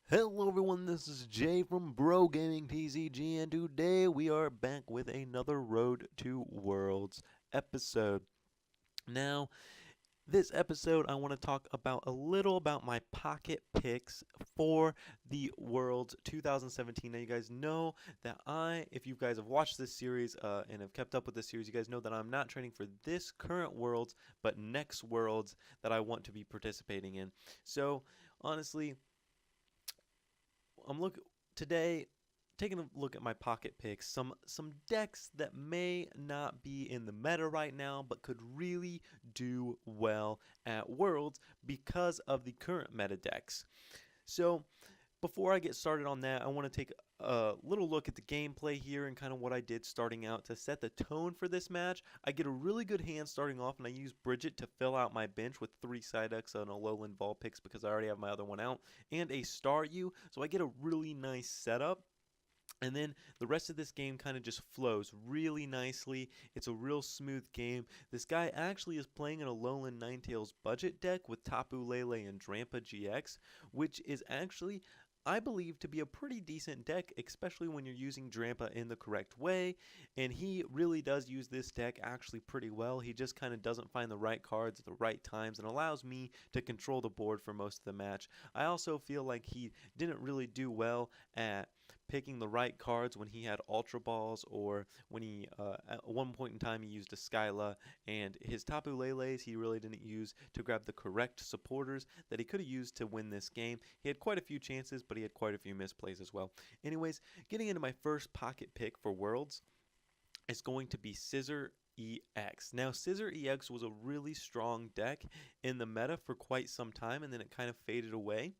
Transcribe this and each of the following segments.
Hello everyone, this is Jay from BroGaming TCG, and today we are back with another Road to Worlds episode. Now, this episode I want to talk about a little about my pocket picks for the Worlds 2017. Now you guys know that if you guys have watched this series and have kept up with this series, you guys know that I'm not training for this current Worlds, but next Worlds that I want to be participating in. So, honestly, I'm taking a look at my pocket picks, some decks that may not be in the meta right now, but could really do well at Worlds because of the current meta decks. So before I get started on that, I want to take a little look at the gameplay here and kind of what I did starting out to set the tone for this match. I get a really good hand starting off, and I use Brigette to fill out my bench with 3 Psyducks and Alolan Vulpix because I already have my other one out, and a Staryu, so I get a really nice setup. And then the rest of this game kind of just flows really nicely. It's a real smooth game. This guy actually is playing an Alolan Ninetales budget deck with Tapu Lele and Drampa GX, which is actually, I believe, to be a pretty decent deck, especially when you're using Drampa in the correct way. And he really does use this deck actually pretty well. He just kind of doesn't find the right cards at the right times and allows me to control the board for most of the match. I also feel like he didn't really do well at picking the right cards when he had Ultra Balls, or when he, at one point in time, he used a Skyla, and his Tapu Leles he really didn't use to grab the correct supporters that he could have used to win this game. He had quite a few chances, but he had quite a few misplays as well. Anyways, getting into my first pocket pick for Worlds is going to be Scizor EX. Now, Scizor EX was a really strong deck in the meta for quite some time, and then it kind of faded away.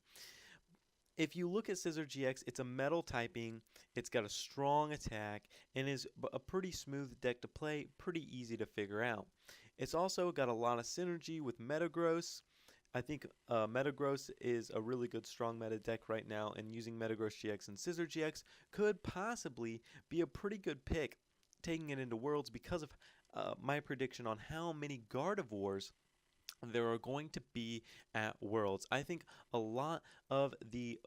If you look at Scizor GX, it's a metal typing, it's got a strong attack, and is a pretty smooth deck to play, pretty easy to figure out. It's also got a lot of synergy with Metagross. I think Metagross is a really good strong meta deck right now, and using Metagross GX and Scizor GX could possibly be a pretty good pick taking it into Worlds because of my prediction on how many Gardevoirs there are going to be at Worlds. I think a lot of the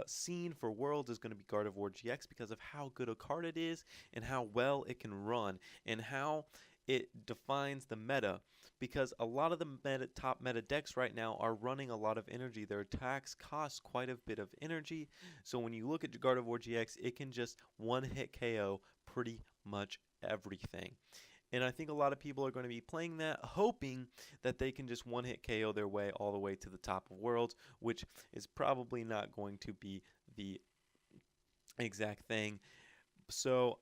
scene for Worlds is going to be Gardevoir GX because of how good a card it is and how well it can run and how it defines the meta, because a lot of the top meta decks right now are running a lot of energy. Their attacks cost quite a bit of energy, so when you look at Gardevoir GX, it can just one-hit KO pretty much everything. And I think a lot of people are going to be playing that, hoping that they can just one-hit KO their way all the way to the top of Worlds, which is probably not going to be the exact thing. So,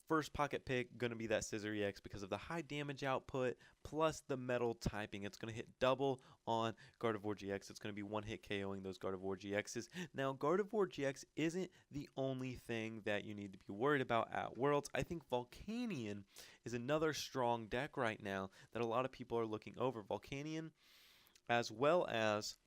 first pocket pick going to be that Scizor EX because of the high damage output plus the metal typing. It's going to hit double on Gardevoir GX. It's going to be one-hit KOing those Gardevoir GXs. Now, Gardevoir GX isn't the only thing that you need to be worried about at Worlds. I think Volcanion is another strong deck right now that a lot of people are looking over. Volcanion, as well as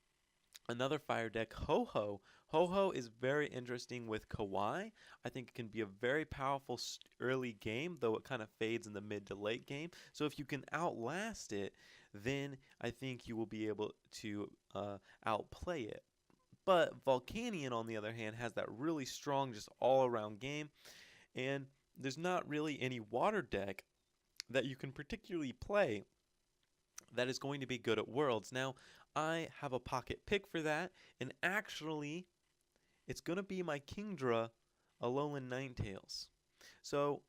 another fire deck, Ho-Ho. Ho-Ho is very interesting with Kawaii. I think it can be a very powerful early game, though it kind of fades in the mid to late game. So if you can outlast it, then I think you will be able to outplay it. But Volcanion, on the other hand, has that really strong, just all-around game. And there's not really any water deck that you can particularly play that is going to be good at Worlds. Now, I have a pocket pick for that, and actually, it's going to be my Kingdra Alolan Ninetales. So,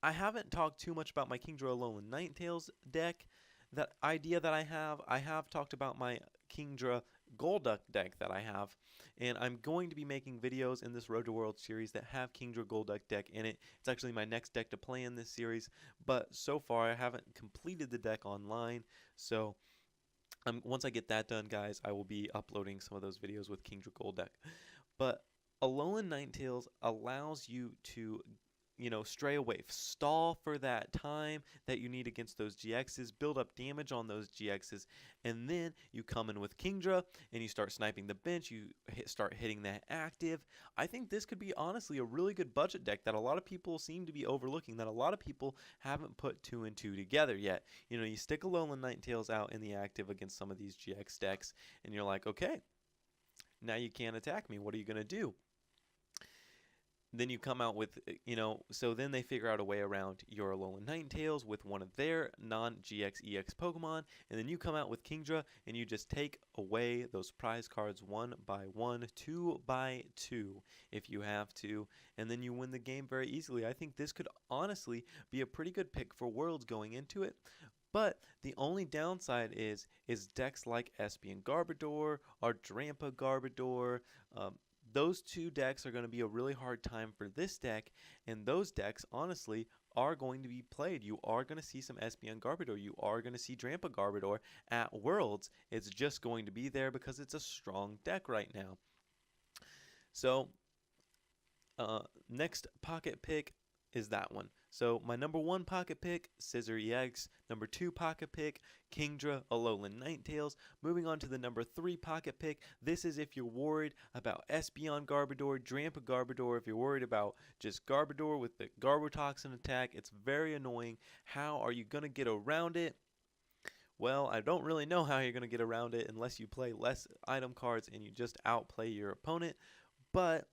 I haven't talked too much about my Kingdra Alolan Ninetales deck. That idea that I have talked about my Kingdra Golduck deck that I have, and I'm going to be making videos in this Road to World series that have Kingdra Golduck deck in it. It's actually my next deck to play in this series, but so far I haven't completed the deck online, so once I get that done, guys, I will be uploading some of those videos with Kingdra Golduck. But Alolan Ninetales allows you to, stray away, stall for that time that you need against those GXs, build up damage on those GXs, and then you come in with Kingdra and you start sniping the bench, you start hitting that active. I think this could be honestly a really good budget deck that a lot of people seem to be overlooking, that a lot of people haven't put 2 and 2 together yet. You stick Alolan Ninetales out in the active against some of these GX decks, and you're like, okay, Now you can't attack me. What are you going to do? Then you come out with, so then they figure out a way around your Alolan Ninetales with one of their non-GX EX Pokemon, and then you come out with Kingdra, and you just take away those prize cards one by one, two by two, if you have to, and then you win the game very easily. I think this could honestly be a pretty good pick for Worlds going into it. But the only downside is decks like Espeon Garbodor or Drampa Garbodor. Those two decks are going to be a really hard time for this deck, and those decks, honestly, are going to be played. You are going to see some Espeon Garbodor. You are going to see Drampa Garbodor at Worlds. It's just going to be there because it's a strong deck right now. So, next pocket pick is that one. So my number 1 pocket pick, Scizor EX. Number 2 pocket pick, Kingdra Alolan Ninetales. Moving on to the number 3 pocket pick. This is if you're worried about Espeon Garbodor, Drampa Garbodor. If you're worried about just Garbodor with the Garbotoxin attack, it's very annoying. How are you going to get around it? Well, I don't really know how you're going to get around it unless you play less item cards and you just outplay your opponent. But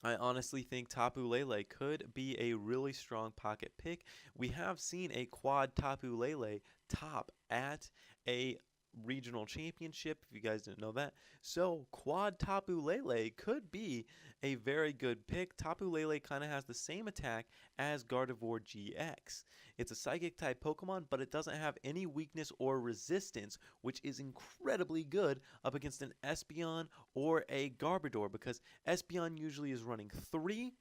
I honestly think Tapu Lele could be a really strong pocket pick. We have seen a quad Tapu Lele top at a regional championship, if you guys didn't know that. So quad Tapu Lele could be a very good pick. Tapu Lele kind of has the same attack as Gardevoir GX. It's a psychic type Pokemon, but it doesn't have any weakness or resistance, which is incredibly good up against an Espeon or a Garbodor, because Espeon usually is running 3.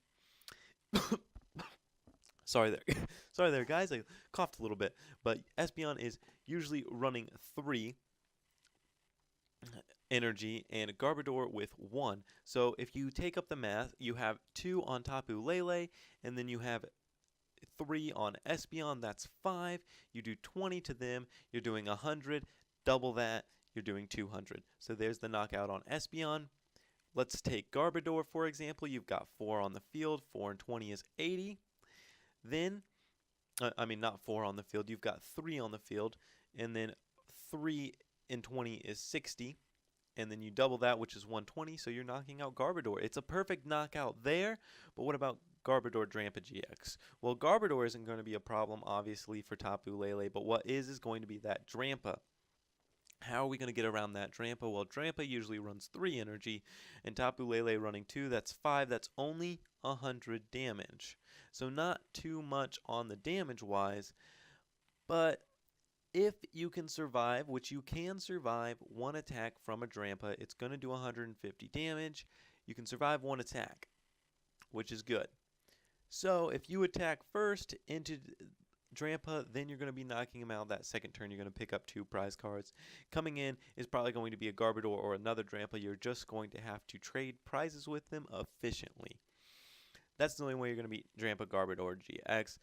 Sorry there guys, I coughed a little bit, but Espeon is usually running 3 energy and Garbodor with 1. So if you take up the math, you have 2 on Tapu Lele, and then you have 3 on Espeon, that's 5. You do 20 to them, you're doing 100. Double that, you're doing 200. So there's the knockout on Espeon. Let's take Garbodor, for example. You've got 4 on the field. 4 and 20 is 80. Then, not 4 on the field. You've got 3 on the field. And then 3 and 20 is 60. And then you double that, which is 120. So you're knocking out Garbodor. It's a perfect knockout there. But what about Garbodor Drampa GX? Well, Garbodor isn't going to be a problem, obviously, for Tapu Lele. But what is going to be that Drampa. How are we going to get around that Drampa? Well, Drampa usually runs 3 energy, and Tapu Lele running 2, that's 5. That's only 100 damage. So not too much on the damage-wise, but if you can survive, which you can survive, 1 attack from a Drampa, it's going to do 150 damage. You can survive 1 attack, which is good. So if you attack first into Drampa, then you're going to be knocking him out that second turn. You're going to pick up 2 prize cards. Coming in is probably going to be a Garbodor or another Drampa. You're just going to have to trade prizes with them efficiently. That's the only way you're going to beat Drampa Garbodor GX,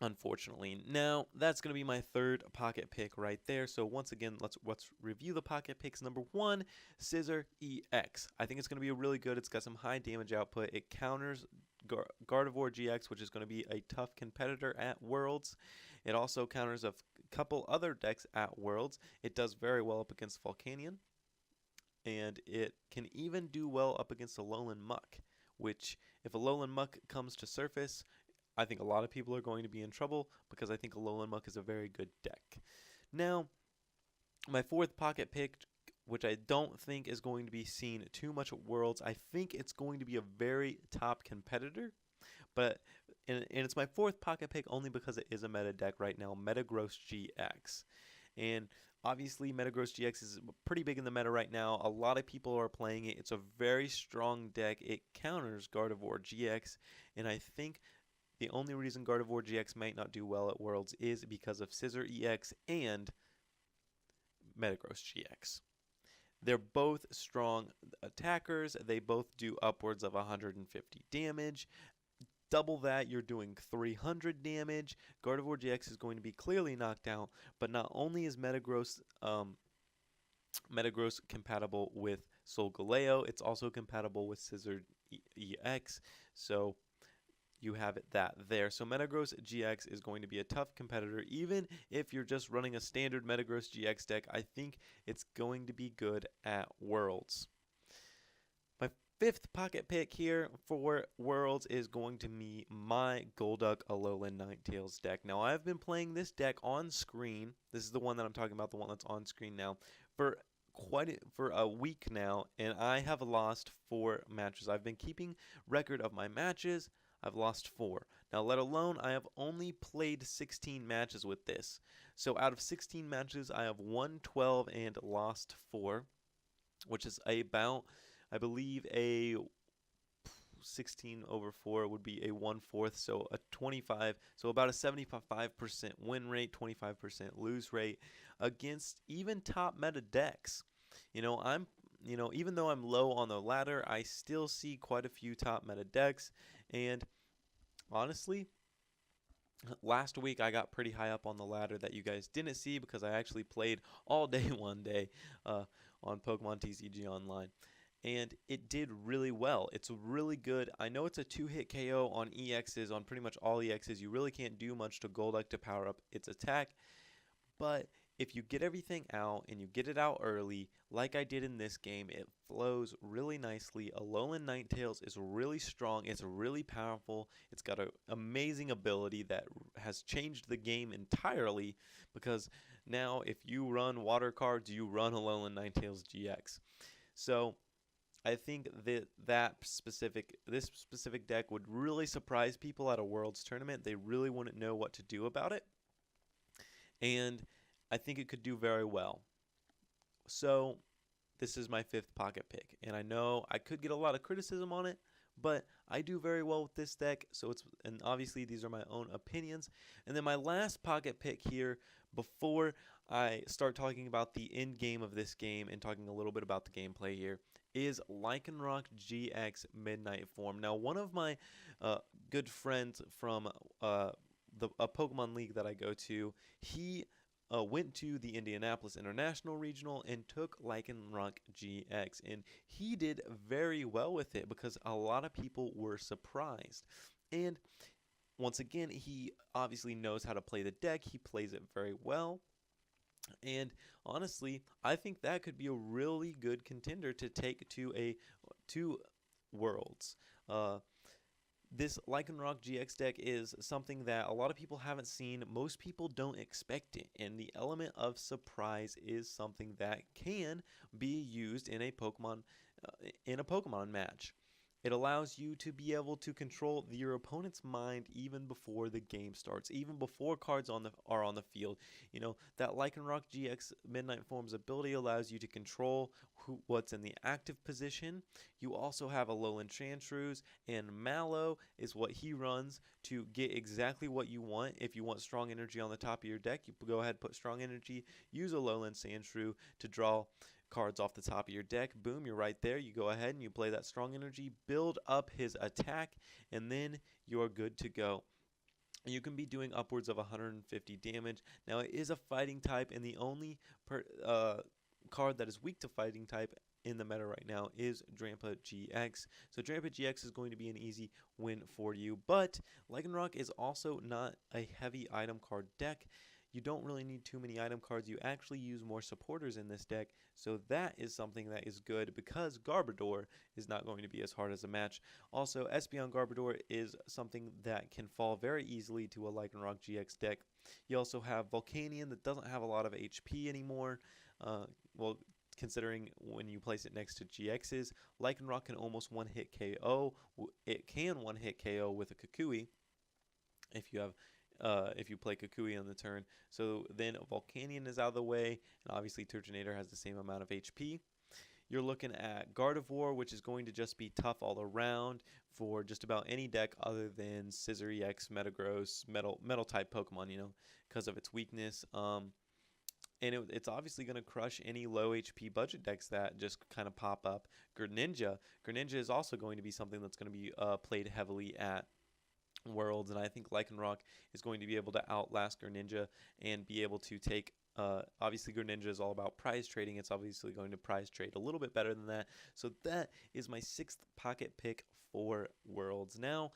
unfortunately. Now, that's going to be my 3rd pocket pick right there. So once again, let's review the pocket picks. Number 1, Scizor EX. I think it's going to be really good. It's got some high damage output. It counters Gardevoir GX, which is going to be a tough competitor at Worlds. It also counters a couple other decks at Worlds. It does very well up against Volcanion, and it can even do well up against Alolan Muck, which, if Alolan Muck comes to surface, I think a lot of people are going to be in trouble, because I think Alolan Muck is a very good deck. Now, my 4th pocket pick, which I don't think is going to be seen too much at Worlds. I think it's going to be a very top competitor, but and it's my 4th pocket pick only because it is a meta deck right now, Metagross GX. And obviously Metagross GX is pretty big in the meta right now. A lot of people are playing it. It's a very strong deck. It counters Gardevoir GX, and I think the only reason Gardevoir GX might not do well at Worlds is because of Scizor EX and Metagross GX. They're both strong attackers. They both do upwards of 150 damage. Double that, you're doing 300 damage. Gardevoir GX is going to be clearly knocked out, but not only is Metagross compatible with Solgaleo, it's also compatible with Scizor EX, so you have that there. So Metagross GX is going to be a tough competitor. Even if you're just running a standard Metagross GX deck, I think it's going to be good at Worlds. fifth pocket pick here for Worlds is going to be my Golduck Alolan Ninetales deck. Now, I've been playing this deck on screen. This is the one that I'm talking about, the one that's on screen now, for a week now, and I have lost 4 matches. I've been keeping record of my matches. I've lost 4. Now, let alone I have only played 16 matches with this. So out of 16 matches, I have won 12 and lost 4, which is about, I believe, a 16 over 4 would be a 1/4, so a 25, so about a 75% win rate, 25% lose rate against even top meta decks. Even though I'm low on the ladder, I still see quite a few top meta decks, and honestly, last week I got pretty high up on the ladder that you guys didn't see because I actually played all day one day on Pokemon TCG Online. And it did really well. It's really good. I know it's a 2-hit KO on EXs, on pretty much all EXs. You really can't do much to Golduck to power up its attack. But if you get everything out and you get it out early, like I did in this game, it flows really nicely. Alolan Ninetales is really strong. It's really powerful. It's got an amazing ability that has changed the game entirely, because now if you run water cards, you run Alolan Ninetales GX. So I think that this specific deck would really surprise people at a Worlds tournament. They really wouldn't know what to do about it, and I think it could do very well. So this is my 5th pocket pick, and I know I could get a lot of criticism on it, but I do very well with this deck. And obviously these are my own opinions. And then my last pocket pick here, before I start talking about the end game of this game and talking a little bit about the gameplay here, is Lycanroc GX Midnight Form. Now, one of my good friends from a Pokemon League that I go to, he went to the Indianapolis International Regional and took Lycanroc GX, and he did very well with it because a lot of people were surprised. And once again, he obviously knows how to play the deck. He plays it very well. And honestly, I think that could be a really good contender to take to Worlds. This Lycanroc GX deck is something that a lot of people haven't seen. Most people don't expect it, and the element of surprise is something that can be used in a Pokemon match. It allows you to be able to control your opponent's mind even before the game starts, even before cards are on the field. That Lycanroc GX Midnight Form's ability allows you to control what's in the active position. You also have Alolan Chantreuse, and Mallow is what he runs to get exactly what you want. If you want strong energy on the top of your deck, you go ahead and put strong energy. Use Alolan Sandshrew to draw cards off the top of your deck. Boom, you're right there. You go ahead and you play that strong energy, build up his attack, and then you're good to go. You can be doing upwards of 150 damage. Now, it is a fighting type, and the only card that is weak to fighting type in the meta right now is Drampa GX. So Drampa GX is going to be an easy win for you, but Lycanroc is also not a heavy item card deck. You don't really need too many item cards. You actually use more supporters in this deck, so that is something that is good because Garbodor is not going to be as hard as a match. Also, Espeon Garbodor is something that can fall very easily to a Lycanroc GX deck. You also have Volcanion that doesn't have a lot of HP anymore. Considering when you place it next to GXs, Lycanroc can almost one-hit KO. It can one-hit KO with a Kukui if you play Kukui on the turn. So then Volcanion is out of the way, and obviously Turtonator has the same amount of HP. You're looking at Gardevoir, which is going to just be tough all around for just about any deck other than Scizor EX, Metagross, metal type Pokemon, because of its weakness. And it's obviously going to crush any low HP budget decks that just kind of pop up. Greninja is also going to be something that's going to be played heavily at Worlds, and I think Lycanroc is going to be able to outlast Greninja and be able to take obviously Greninja is all about prize trading. It's obviously going to prize trade a little bit better than that. So that is my 6th pocket pick for Worlds. Now,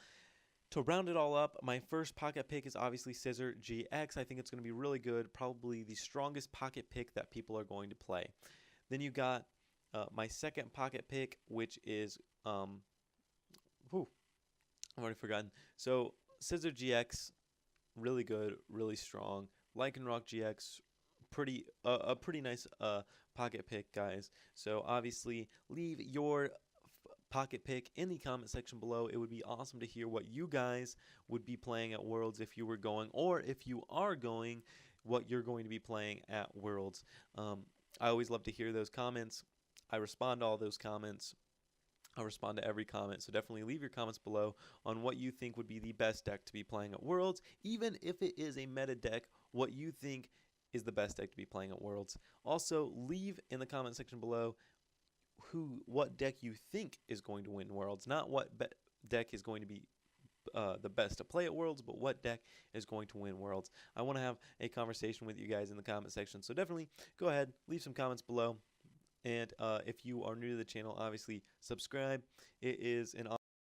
to round it all up, my first pocket pick is obviously Scizor GX. I think it's going to be really good, probably the strongest pocket pick that people are going to play. Then you got my second pocket pick, which is I've already forgotten. So Scissor GX, really good, really strong. Lycanroc GX, a pretty nice pocket pick, guys. So obviously, leave your pocket pick in the comment section below. It would be awesome to hear what you guys would be playing at Worlds if you were going, or if you are going, what you're going to be playing at Worlds. I always love to hear those comments. I respond to all those comments. I'll respond to every comment, so definitely leave your comments below on what you think would be the best deck to be playing at Worlds, even if it is a meta deck, what you think is the best deck to be playing at Worlds. Also, leave in the comment section below what deck you think is going to win Worlds, not what deck is going to be the best to play at Worlds, but what deck is going to win Worlds. I want to have a conversation with you guys in the comment section, so definitely go ahead, leave some comments below. And if you are new to the channel, obviously subscribe. It is an